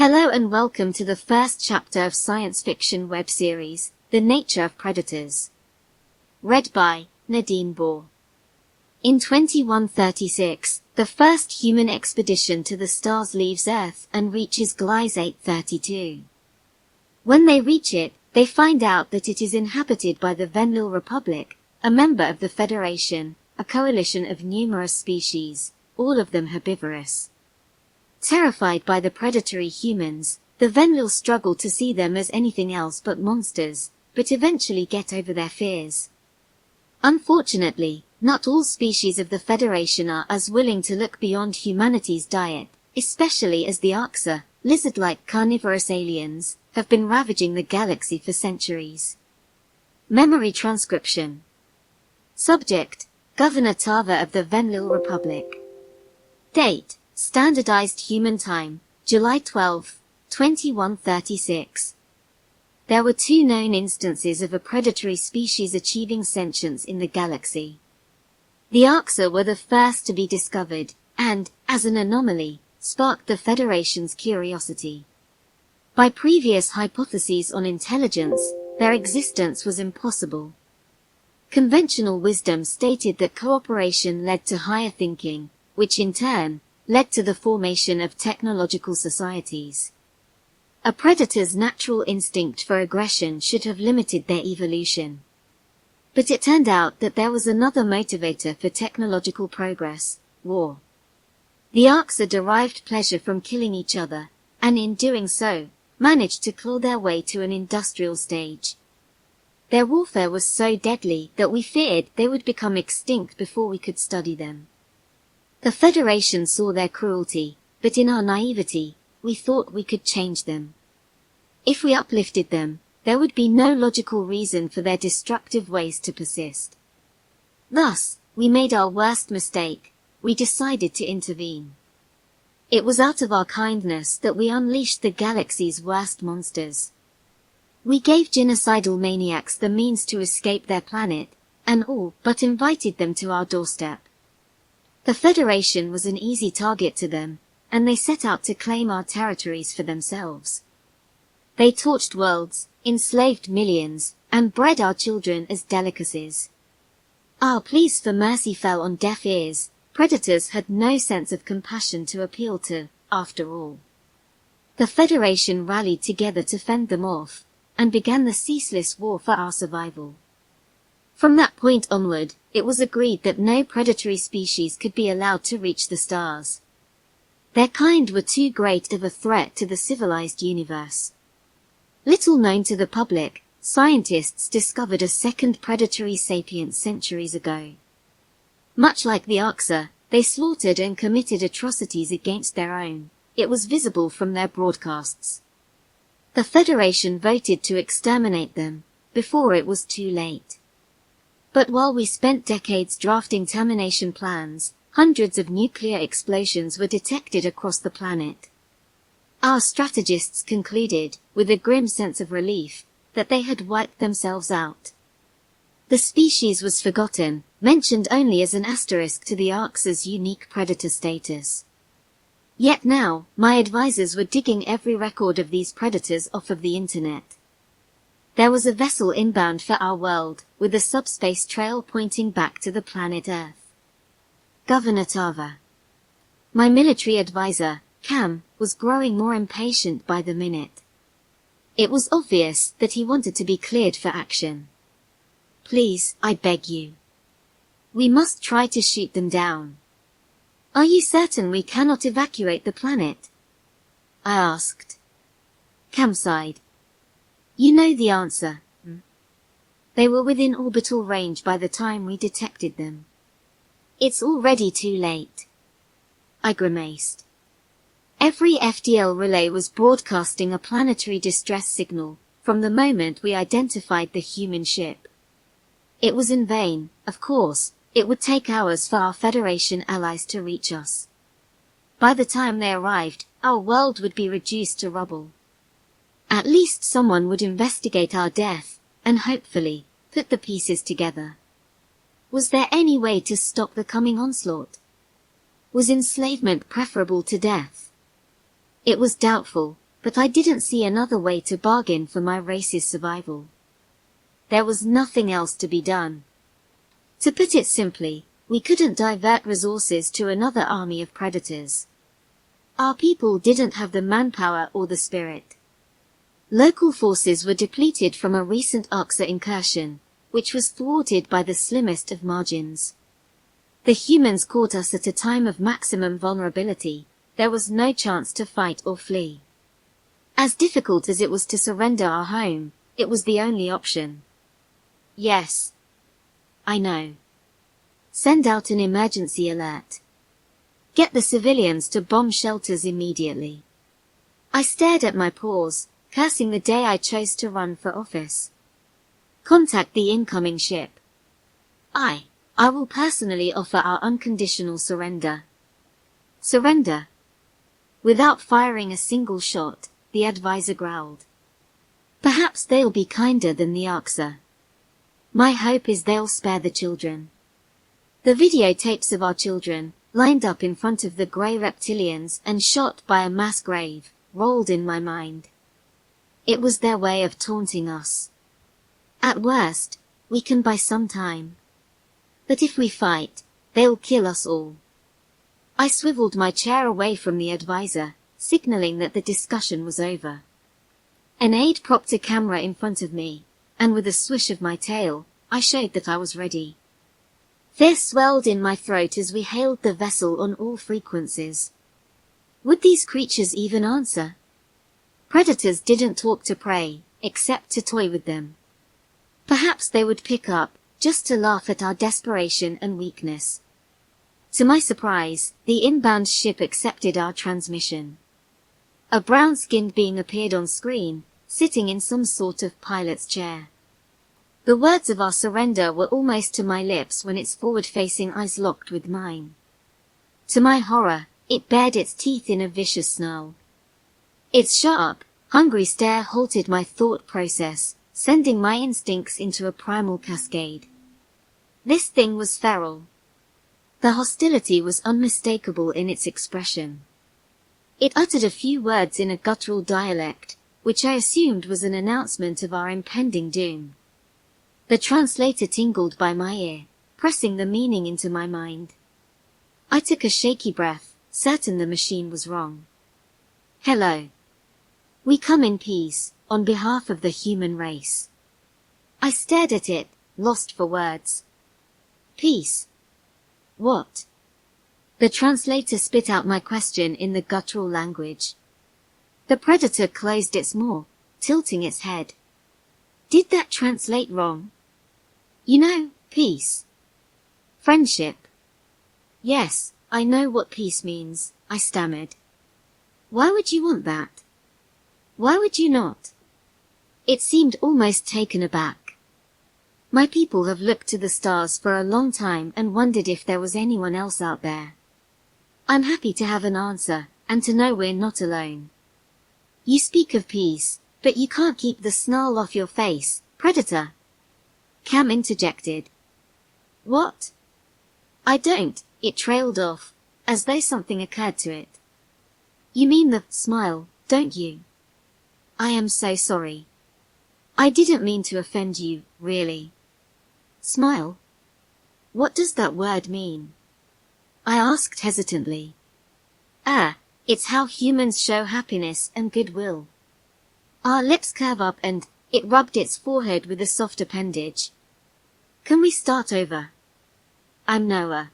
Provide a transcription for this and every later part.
Hello and welcome to the first chapter of science fiction web series, The Nature of Predators. Read by Nadine Bohr. In 2136, the first human expedition to the stars leaves Earth and reaches Gliese 832. When they reach it, they find out that it is inhabited by the Venlil Republic, a member of the Federation, a coalition of numerous species, all of them herbivorous. Terrified by the predatory humans, the Venlil struggle to see them as anything else but monsters, but eventually get over their fears. Unfortunately, not all species of the Federation are as willing to look beyond humanity's diet, especially as the Arxa, lizard-like carnivorous aliens, have been ravaging the galaxy for centuries. Memory transcription. Subject: Governor Tava of the Venlil Republic. Date: Standardized Human Time, July 12, 2136. There were two known instances of a predatory species achieving sentience in the galaxy. The Arxa were the first to be discovered, and, as an anomaly, sparked the Federation's curiosity. By previous hypotheses on intelligence, their existence was impossible. Conventional wisdom stated that cooperation led to higher thinking, which in turn led to the formation of technological societies. A predator's natural instinct for aggression should have limited their evolution. But it turned out that there was another motivator for technological progress: war. The Arxa derived pleasure from killing each other, and in doing so, managed to claw their way to an industrial stage. Their warfare was so deadly that we feared they would become extinct before we could study them. The Federation saw their cruelty, but in our naivety, we thought we could change them. If we uplifted them, there would be no logical reason for their destructive ways to persist. Thus, we made our worst mistake: we decided to intervene. It was out of our kindness that we unleashed the galaxy's worst monsters. We gave genocidal maniacs the means to escape their planet, and all but invited them to our doorstep. The Federation was an easy target to them, and they set out to claim our territories for themselves. They torched worlds, enslaved millions, and bred our children as delicacies. Our pleas for mercy fell on deaf ears. Predators had no sense of compassion to appeal to, after all. The Federation rallied together to fend them off, and began the ceaseless war for our survival. From that point onward, it was agreed that no predatory species could be allowed to reach the stars. Their kind were too great of a threat to the civilized universe. Little known to the public, scientists discovered a second predatory sapient centuries ago. Much like the Arxa, they slaughtered and committed atrocities against their own. It was visible from their broadcasts. The Federation voted to exterminate them, before it was too late. But while we spent decades drafting termination plans, hundreds of nuclear explosions were detected across the planet. Our strategists concluded, with a grim sense of relief, that they had wiped themselves out. The species was forgotten, mentioned only as an asterisk to the Arxa's unique predator status. Yet now, my advisors were digging every record of these predators off of the internet. There was a vessel inbound for our world, with a subspace trail pointing back to the planet Earth. Governor Tava. My military advisor, Cam, was growing more impatient by the minute. It was obvious that he wanted to be cleared for action. Please, I beg you. We must try to shoot them down. Are you certain we cannot evacuate the planet? I asked. Cam sighed. You know the answer. They were within orbital range by the time we detected them. It's already too late. I grimaced. Every FDL relay was broadcasting a planetary distress signal, from the moment we identified the human ship. It was in vain, of course. It would take hours for our Federation allies to reach us. By the time they arrived, our world would be reduced to rubble. At least someone would investigate our death, and hopefully, put the pieces together. Was there any way to stop the coming onslaught? Was enslavement preferable to death? It was doubtful, but I didn't see another way to bargain for my race's survival. There was nothing else to be done. To put it simply, we couldn't divert resources to another army of predators. Our people didn't have the manpower or the spirit. Local forces were depleted from a recent Arxa incursion, which was thwarted by the slimmest of margins. The humans caught us at a time of maximum vulnerability. There was no chance to fight or flee. As difficult as it was to surrender our home, it was the only option. Yes. I know. Send out an emergency alert. Get the civilians to bomb shelters immediately. I stared at my paws, cursing the day I chose to run for office. Contact the incoming ship. I will personally offer our unconditional surrender. Surrender? Without firing a single shot, the advisor growled. Perhaps they'll be kinder than the Arxa. My hope is they'll spare the children. The videotapes of our children, lined up in front of the grey reptilians and shot by a mass grave, rolled in my mind. It was their way of taunting us. At worst, we can buy some time. But if we fight, they'll kill us all. I swiveled my chair away from the advisor, signaling that the discussion was over. An aide propped a camera in front of me, and with a swish of my tail, I showed that I was ready. Fear swelled in my throat as we hailed the vessel on all frequencies. Would these creatures even answer? Predators didn't talk to prey, except to toy with them. Perhaps they would pick up, just to laugh at our desperation and weakness. To my surprise, the inbound ship accepted our transmission. A brown-skinned being appeared on screen, sitting in some sort of pilot's chair. The words of our surrender were almost to my lips when its forward-facing eyes locked with mine. To my horror, it bared its teeth in a vicious snarl. Its sharp, hungry stare halted my thought process, sending my instincts into a primal cascade. This thing was feral. The hostility was unmistakable in its expression. It uttered a few words in a guttural dialect, which I assumed was an announcement of our impending doom. The translator tingled by my ear, pressing the meaning into my mind. I took a shaky breath, certain the machine was wrong. Hello. We come in peace, on behalf of the human race. I stared at it, lost for words. Peace? What? The translator spit out my question in the guttural language. The predator closed its maw, tilting its head. Did that translate wrong? You know, peace. Friendship. Yes, I know what peace means, I stammered. Why would you want that? Why would you not? It seemed almost taken aback. My people have looked to the stars for a long time and wondered if there was anyone else out there. I'm happy to have an answer, and to know we're not alone. You speak of peace, but you can't keep the snarl off your face, predator. Cam interjected. What? I don't, it trailed off, as though something occurred to it. You mean the smile, don't you? I am so sorry. I didn't mean to offend you, really. Smile? What does that word mean? I asked hesitantly. It's how humans show happiness and goodwill. Our lips curve up and it rubbed its forehead with a soft appendage. Can we start over? I'm Noah.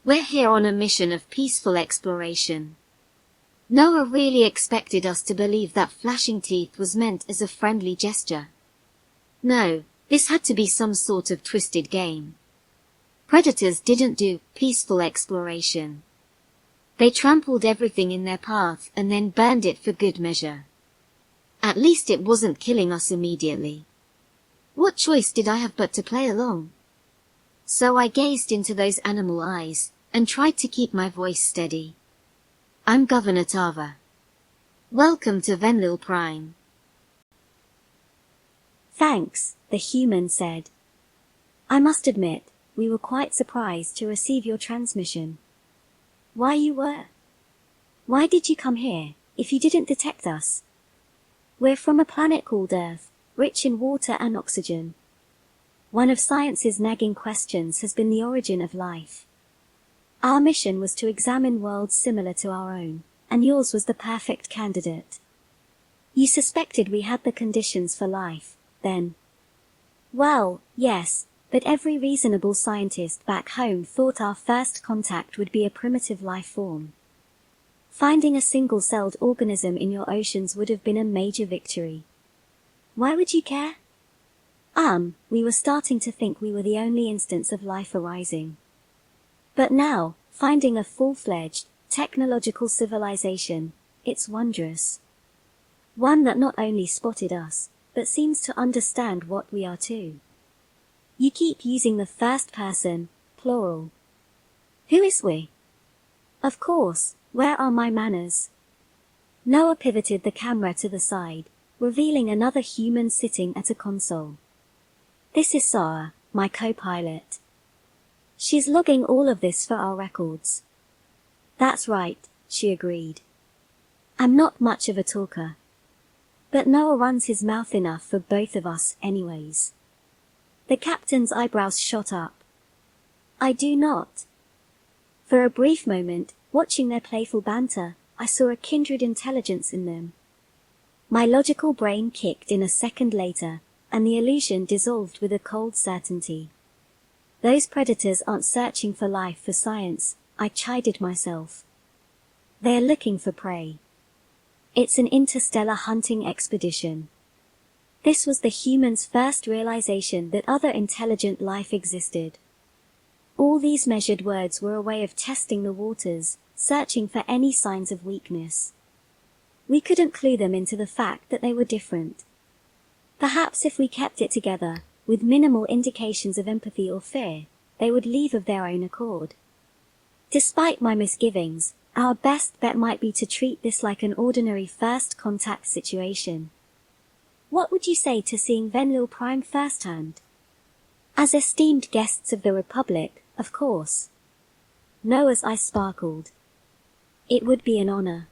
We're here on a mission of peaceful exploration. Noah really expected us to believe that flashing teeth was meant as a friendly gesture. No, this had to be some sort of twisted game. Predators didn't do peaceful exploration. They trampled everything in their path and then burned it for good measure. At least it wasn't killing us immediately. What choice did I have but to play along? So I gazed into those animal eyes, and tried to keep my voice steady. I'm Governor Tava. Welcome to Venlil Prime. Thanks, the human said. I must admit, we were quite surprised to receive your transmission. Why you were? Why did you come here, if you didn't detect us? We're from a planet called Earth, rich in water and oxygen. One of science's nagging questions has been the origin of life. Our mission was to examine worlds similar to our own, and yours was the perfect candidate. You suspected we had the conditions for life, then? Well, yes, but every reasonable scientist back home thought our first contact would be a primitive life form. Finding a single-celled organism in your oceans would have been a major victory. Why would you care? We were starting to think we were the only instance of life arising. But now, finding a full-fledged, technological civilization, it's wondrous. One that not only spotted us, but seems to understand what we are too. You keep using the first person, plural. Who is we? Of course, where are my manners? Noah pivoted the camera to the side, revealing another human sitting at a console. This is Sarah, my co-pilot. She's logging all of this for our records. That's right, she agreed. I'm not much of a talker. But Noah runs his mouth enough for both of us anyways. The captain's eyebrows shot up. I do not. For a brief moment, watching their playful banter, I saw a kindred intelligence in them. My logical brain kicked in a second later, and the illusion dissolved with a cold certainty. Those predators aren't searching for life for science, I chided myself. They are looking for prey. It's an interstellar hunting expedition. This was the humans' first realization that other intelligent life existed. All these measured words were a way of testing the waters, searching for any signs of weakness. We couldn't clue them into the fact that they were different. Perhaps if we kept it together, with minimal indications of empathy or fear, they would leave of their own accord. Despite my misgivings, our best bet might be to treat this like an ordinary first contact situation. What would you say to seeing Venlil Prime firsthand? As esteemed guests of the Republic, of course. Noah's eyes sparkled. It would be an honor.